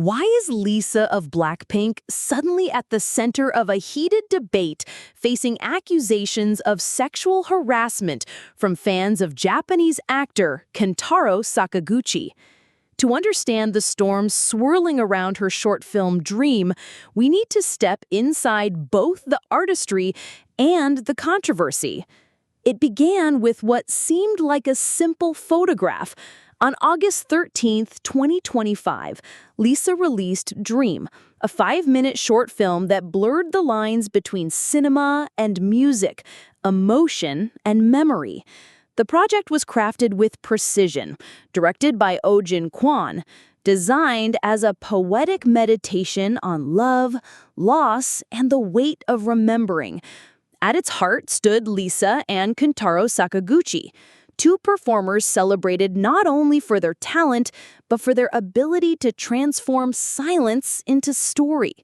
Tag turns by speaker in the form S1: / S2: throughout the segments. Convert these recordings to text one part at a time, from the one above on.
S1: Why is Lisa of BLACKPINK suddenly at the center of a heated debate facing accusations of sexual harassment from fans of Japanese actor Kentaro Sakaguchi? To understand the storm swirling around her short film Dream, we need to step inside both the artistry and the controversy. It began with what seemed like a simple photograph. On August 13, 2025, Lisa released Dream, a 5-minute short film that blurred the lines between cinema and music, emotion and memory. The project was crafted with precision, directed by Oh-Jin Kwon, designed as a poetic meditation on love, loss, and the weight of remembering. At its heart stood Lisa and Kentaro Sakaguchi, two performers celebrated not only for their talent, but for their ability to transform silence into story.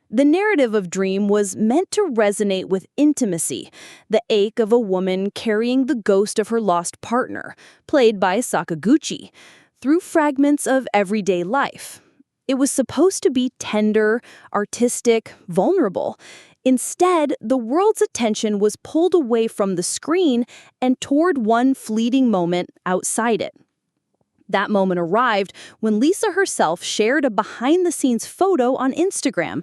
S1: The narrative of Dream was meant to resonate with intimacy, the ache of a woman carrying the ghost of her lost partner, played by Sakaguchi, through fragments of everyday life. It was supposed to be tender, artistic, vulnerable. Instead, the world's attention was pulled away from the screen and toward one fleeting moment outside it. That moment arrived when Lisa herself shared a behind-the-scenes photo on Instagram.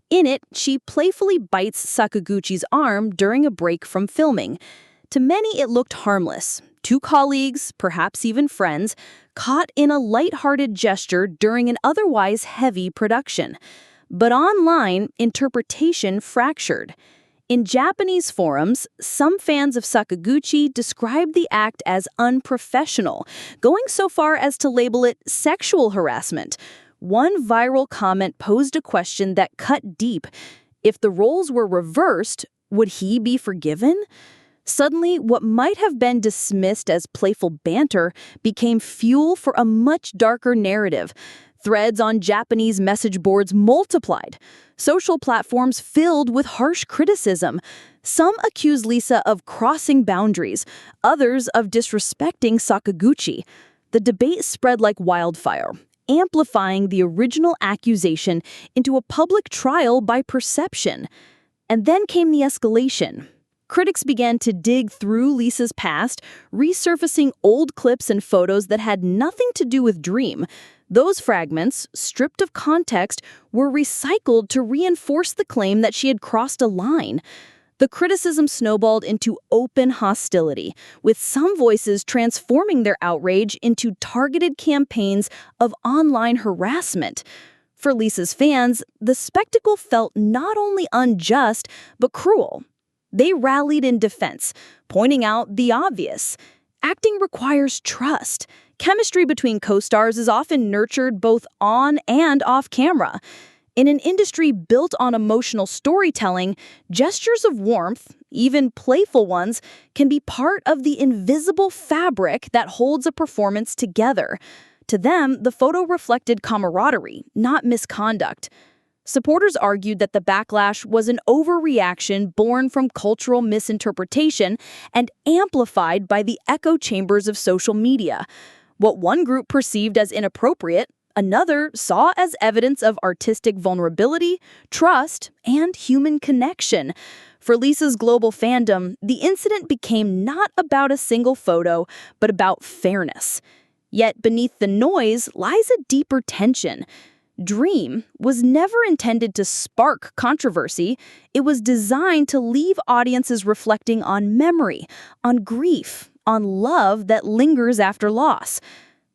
S1: In it, she playfully bites Sakaguchi's arm during a break from filming. To many, it looked harmless. Two colleagues, perhaps even friends, caught in a lighthearted gesture during an otherwise heavy production. But online, interpretation fractured. In Japanese forums, some fans of Sakaguchi described the act as unprofessional, going so far as to label it sexual harassment. One viral comment posed a question that cut deep. If the roles were reversed, would he be forgiven? Suddenly, what might have been dismissed as playful banter became fuel for a much darker narrative. Threads on Japanese message boards multiplied. Social platforms filled with harsh criticism. Some accused Lisa of crossing boundaries, others of disrespecting Sakaguchi. The debate spread like wildfire, amplifying the original accusation into a public trial by perception. And then came the escalation. Critics began to dig through Lisa's past, resurfacing old clips and photos that had nothing to do with Dream. Those fragments, stripped of context, were recycled to reinforce the claim that she had crossed a line. The criticism snowballed into open hostility, with some voices transforming their outrage into targeted campaigns of online harassment. For Lisa's fans, the spectacle felt not only unjust, but cruel. They rallied in defense, pointing out the obvious. Acting requires trust. Chemistry between co-stars is often nurtured both on and off camera. In an industry built on emotional storytelling, gestures of warmth, even playful ones, can be part of the invisible fabric that holds a performance together. To them, the photo reflected camaraderie, not misconduct. Supporters argued that the backlash was an overreaction born from cultural misinterpretation and amplified by the echo chambers of social media. What one group perceived as inappropriate, another saw as evidence of artistic vulnerability, trust, and human connection. For Lisa's global fandom, the incident became not about a single photo, but about fairness. Yet beneath the noise lies a deeper tension. Dream was never intended to spark controversy. It was designed to leave audiences reflecting on memory, on grief, on love that lingers after loss.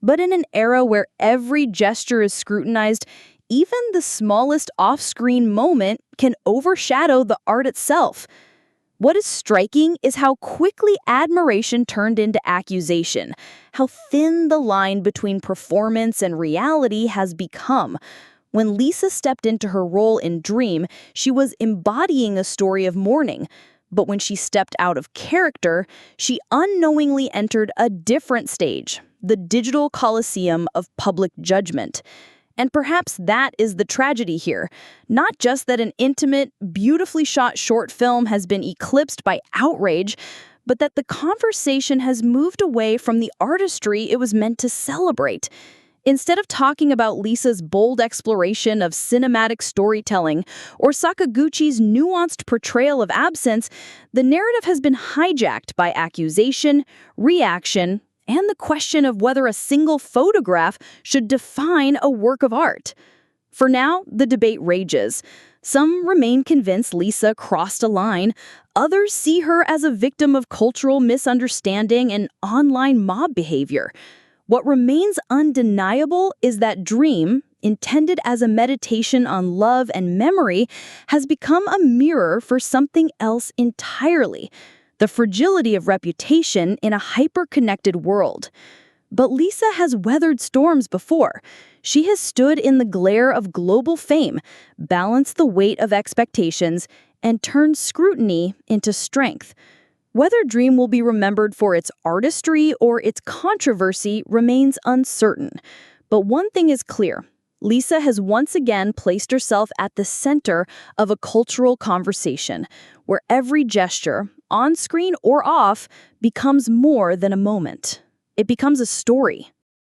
S1: But in an era where every gesture is scrutinized, even the smallest off-screen moment can overshadow the art itself. What is striking is how quickly admiration turned into accusation, how thin the line between performance and reality has become. When Lisa stepped into her role in Dream, she was embodying a story of mourning. But when she stepped out of character, she unknowingly entered a different stage, the digital coliseum of public judgment. And perhaps that is the tragedy here. Not just that an intimate, beautifully shot short film has been eclipsed by outrage, but that the conversation has moved away from the artistry it was meant to celebrate. Instead of talking about Lisa's bold exploration of cinematic storytelling or Sakaguchi's nuanced portrayal of absence, the narrative has been hijacked by accusation, reaction, and the question of whether a single photograph should define a work of art. For now, the debate rages. Some remain convinced Lisa crossed a line. Others see her as a victim of cultural misunderstanding and online mob behavior. What remains undeniable is that Dream, intended as a meditation on love and memory, has become a mirror for something else entirely: the fragility of reputation in a hyper-connected world. But Lisa has weathered storms before. She has stood in the glare of global fame, balanced the weight of expectations, and turned scrutiny into strength. Whether Dream will be remembered for its artistry or its controversy remains uncertain. But one thing is clear: Lisa has once again placed herself at the center of a cultural conversation, where every gesture, on screen or off, becomes more than a moment. It becomes a story.